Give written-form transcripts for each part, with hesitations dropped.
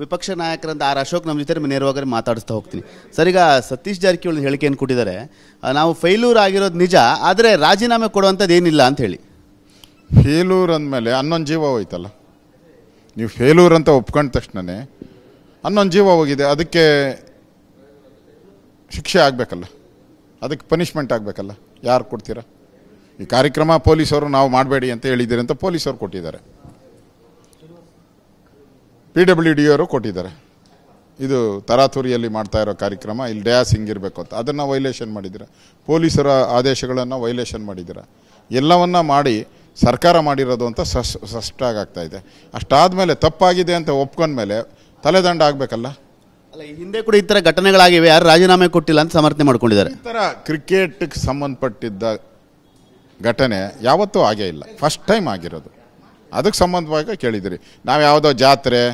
ವಿಪಕ್ಷ ನಾಯಕರಂತ ಆರ್ ಅಶೋಕ್ ನಮ್ಮ ಜೊತೆ ನೇರವಾಗಿ ಮಾತಾಡಿಸ್ತಾ ಹೋಗ್ತೀನಿ ಸರ್. ಈಗ ಸತೀಶ್ ಜಾರಕಿಹೊಳಿ ಹೇಳಿಕೆಯನ್ನು ಕೊಟ್ಟಿದ್ದಾರೆ, ನಾವು ಫೇಲ್ಯೂರ್ ಆಗಿರೋದು ನಿಜ, ಆದರೆ ರಾಜೀನಾಮೆ ಕೊಡುವಂಥದ್ದು ಏನಿಲ್ಲ ಅಂತ ಹೇಳಿ. ಫೇಲ್ಯೂರ್ ಅಂದಮೇಲೆ ಹನ್ನೊಂದು ಜೀವ ಹೋಯ್ತಲ್ಲ. ನೀವು ಫೇಲ್ಯೂರ್ ಅಂತ ಒಪ್ಕೊಂಡ ತಕ್ಷಣವೇ ಹನ್ನೊಂದು ಜೀವ ಹೋಗಿದೆ, ಅದಕ್ಕೆ ಶಿಕ್ಷೆ ಆಗಬೇಕಲ್ಲ, ಅದಕ್ಕೆ ಪನಿಷ್ಮೆಂಟ್ ಆಗಬೇಕಲ್ಲ. ಯಾರು ಕೊಡ್ತೀರಾ? ಈ ಕಾರ್ಯಕ್ರಮ ಪೊಲೀಸರು ನಾವು ಮಾಡಬೇಡಿ ಅಂತ ಹೇಳಿದ್ದೀರಿ ಅಂತ ಪೊಲೀಸರು ಕೊಟ್ಟಿದ್ದಾರೆ, PWD ಅವರು ಕೊಟ್ಟಿದ್ದಾರೆ. ಇದು ತರಾತುರಿಯಲ್ಲಿ ಮಾಡ್ತಾ ಇರೋ ಕಾರ್ಯಕ್ರಮ, ಇಲ್ಲಿ ಡ್ಯಾಸ್ ಹಿಂಗಿರಬೇಕು ಅಂತ, ಅದನ್ನು ವೈಲೇಷನ್ ಮಾಡಿದ್ದೀರ. ಪೊಲೀಸರ ಆದೇಶಗಳನ್ನು ವೈಲೇಷನ್ ಮಾಡಿದ್ದೀರ. ಎಲ್ಲವನ್ನ ಮಾಡಿ ಸರ್ಕಾರ ಮಾಡಿರೋದು ಅಂತ ಸ್ಪಷ್ಟಾಗ್ತಾ ಇದೆ. ಅಷ್ಟಾದಮೇಲೆ ತಪ್ಪಾಗಿದೆ ಅಂತ ಒಪ್ಕೊಂಡ್ಮೇಲೆ ತಲೆದಂಡ ಆಗಬೇಕಲ್ಲ. ಅಲ್ಲ, ಹಿಂದೆ ಕೂಡ ಈ ಥರ ಘಟನೆಗಳಾಗಿವೆ, ಯಾರು ರಾಜೀನಾಮೆ ಕೊಟ್ಟಿಲ್ಲ ಅಂತ ಸಮರ್ಥನೆ ಮಾಡ್ಕೊಂಡಿದ್ದಾರೆ. ಈ ಥರ ಕ್ರಿಕೆಟ್ಗೆ ಸಂಬಂಧಪಟ್ಟಿದ್ದ ಘಟನೆ ಯಾವತ್ತೂ ಆಗೇ ಇಲ್ಲ, ಫಸ್ಟ್ ಟೈಮ್ ಆಗಿರೋದು. ಅದಕ್ಕೆ ಸಂಬಂಧವಾಗಿ ಕೇಳಿದಿರಿ. ನಾವು ಯಾವುದೋ ಜಾತ್ರೆ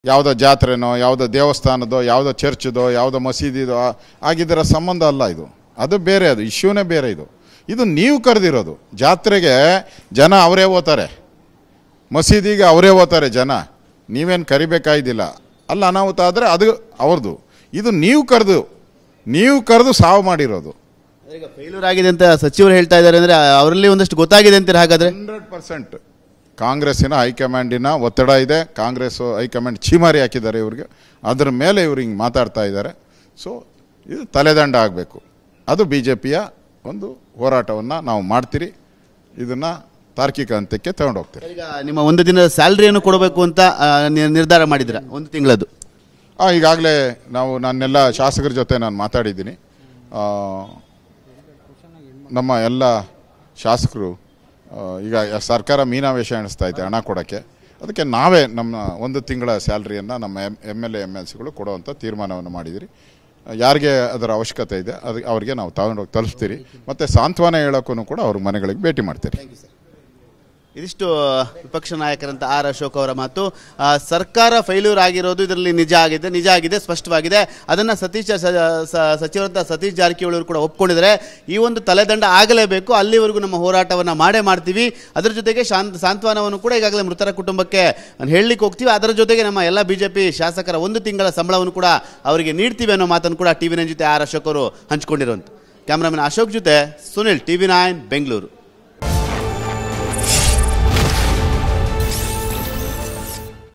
ಯಾವುದೋ ಜಾತ್ರೆನೋ, ಯಾವುದೋ ದೇವಸ್ಥಾನದೋ, ಯಾವುದೋ ಚರ್ಚ್ದೋ, ಯಾವುದೋ ಮಸೀದಿದೋ ಆಗಿದ್ದರ ಸಂಬಂಧ ಅಲ್ಲ ಇದು. ಅದು ಬೇರೆ, ಅದು ಇಶ್ಯೂನೇ ಬೇರೆ. ಇದು ನೀವು ಕರೆದಿರೋದು. ಜಾತ್ರೆಗೆ ಜನ ಅವರೇ ಹೋಗ್ತಾರೆ, ಮಸೀದಿಗೆ ಅವರೇ ಹೋಗ್ತಾರೆ ಜನ, ನೀವೇನು ಕರಿಬೇಕಾಗಿದ್ದಿಲ್ಲ. ಅಲ್ಲ, ಅನಾಹುತ ಆದರೆ ಅದು ಅವ್ರದ್ದು. ಇದು ನೀವು ಕರೆದು ಸಾವು ಮಾಡಿರೋದು. ಈಗ ಫೇಲ್ಯೂರ್ ಆಗಿದೆ ಅಂತ ಸಚಿವರು ಹೇಳ್ತಾ ಇದ್ದಾರೆ ಅಂದರೆ ಅವರಲ್ಲಿ ಒಂದಷ್ಟು ಗೊತ್ತಾಗಿದೆ ಅಂತೀರ ಹಾಗಾದರೆ? 100% ಕಾಂಗ್ರೆಸ್ಸಿನ ಹೈಕಮಾಂಡಿನ ಒತ್ತಡ ಇದೆ. ಕಾಂಗ್ರೆಸ್ ಹೈಕಮಾಂಡ್ ಚೀಮಾರಿ ಹಾಕಿದ್ದಾರೆ ಇವ್ರಿಗೆ, ಅದರ ಮೇಲೆ ಇವ್ರು ಹಿಂಗೆ ಮಾತಾಡ್ತಾ ಇದ್ದಾರೆ. ಸೊ ಇದು ತಲೆದಂಡ ಆಗಬೇಕು. ಅದು BJPಯ ಒಂದು ಹೋರಾಟವನ್ನು ನಾವು ಮಾಡ್ತೀರಿ. ಇದನ್ನು ತಾರ್ಕಿಕ ಹಂತಕ್ಕೆ ತಗೊಂಡೋಗ್ತೀರಿ. ಈಗ ನಿಮ್ಮ ಒಂದು ದಿನದ ಸ್ಯಾಲ್ರಿಯನ್ನು ಕೊಡಬೇಕು ಅಂತ ನಿರ್ಧಾರ ಮಾಡಿದ್ರ, ಒಂದು ತಿಂಗಳದ್ದು? ಈಗಾಗಲೇ ನನ್ನೆಲ್ಲ ಶಾಸಕರ ಜೊತೆ ನಾನು ಮಾತಾಡಿದ್ದೀನಿ. ನಮ್ಮ ಎಲ್ಲ ಶಾಸಕರು ಈಗ ಸರ್ಕಾರ ಮೀನಾವೇಶ ಎಣಿಸ್ತಾ ಇದೆ ಹಣ ಕೊಡೋಕ್ಕೆ. ಅದಕ್ಕೆ ನಾವೇ ನಮ್ಮ ಒಂದು ತಿಂಗಳ ಸ್ಯಾಲ್ರಿಯನ್ನು ನಮ್ಮ MLA MLCಗಳು ಕೊಡುವಂಥ ತೀರ್ಮಾನವನ್ನು ಮಾಡಿದಿರಿ. ಯಾರಿಗೆ ಅದರ ಅವಶ್ಯಕತೆ ಇದೆ ಅವರಿಗೆ ನಾವು ತಗೊಂಡೋಗಿ ತಲುಪಿಸ್ತೀರಿ. ಮತ್ತು ಸಾಂತ್ವನ ಹೇಳೋಕ್ಕೂ ಕೂಡ ಅವ್ರ ಮನೆಗಳಿಗೆ ಭೇಟಿ ಮಾಡ್ತೀರಿ. ಇದಿಷ್ಟು ವಿಪಕ್ಷ ನಾಯಕರಂತ ಆರ್ ಅಶೋಕ್ ಅವರ ಮಾತು. ಸರ್ಕಾರ ಫೇಲ್ಯೂರ್ ಆಗಿರೋದು ಇದರಲ್ಲಿ ನಿಜ ಆಗಿದೆ, ಸ್ಪಷ್ಟವಾಗಿದೆ. ಅದನ್ನು ಸಚಿವರಂತ ಸತೀಶ್ ಜಾರಕಿಹೊಳಿ ಅವರು ಕೂಡ ಒಪ್ಕೊಂಡಿದ್ದಾರೆ. ಈ ಒಂದು ತಲೆದಂಡ ಆಗಲೇಬೇಕು, ಅಲ್ಲಿವರೆಗೂ ನಮ್ಮ ಹೋರಾಟವನ್ನು ಮಾಡ್ತೀವಿ. ಅದರ ಜೊತೆಗೆ ಸಾಂತ್ವನವನ್ನು ಕೂಡ ಈಗಾಗಲೇ ಮೃತರ ಕುಟುಂಬಕ್ಕೆ ಹೇಳಲಿಕ್ಕೆ ಹೋಗ್ತೀವಿ. ಅದರ ಜೊತೆಗೆ ನಮ್ಮ ಎಲ್ಲ BJP ಶಾಸಕರ ಒಂದು ತಿಂಗಳ ಸಂಬಳವನ್ನು ಕೂಡ ಅವರಿಗೆ ನೀಡ್ತೀವಿ ಅನ್ನೋ ಮಾತನ್ನು ಕೂಡ TV9 ಜೊತೆ ಆರ್ ಅಶೋಕ್ ಅವರು ಹಂಚಿಕೊಂಡಿರುವಂಥ. ಕ್ಯಾಮ್ರಾಮನ್ ಅಶೋಕ್ ಜೊತೆ ಸುನಿಲ್, TV9 ಬೆಂಗಳೂರು.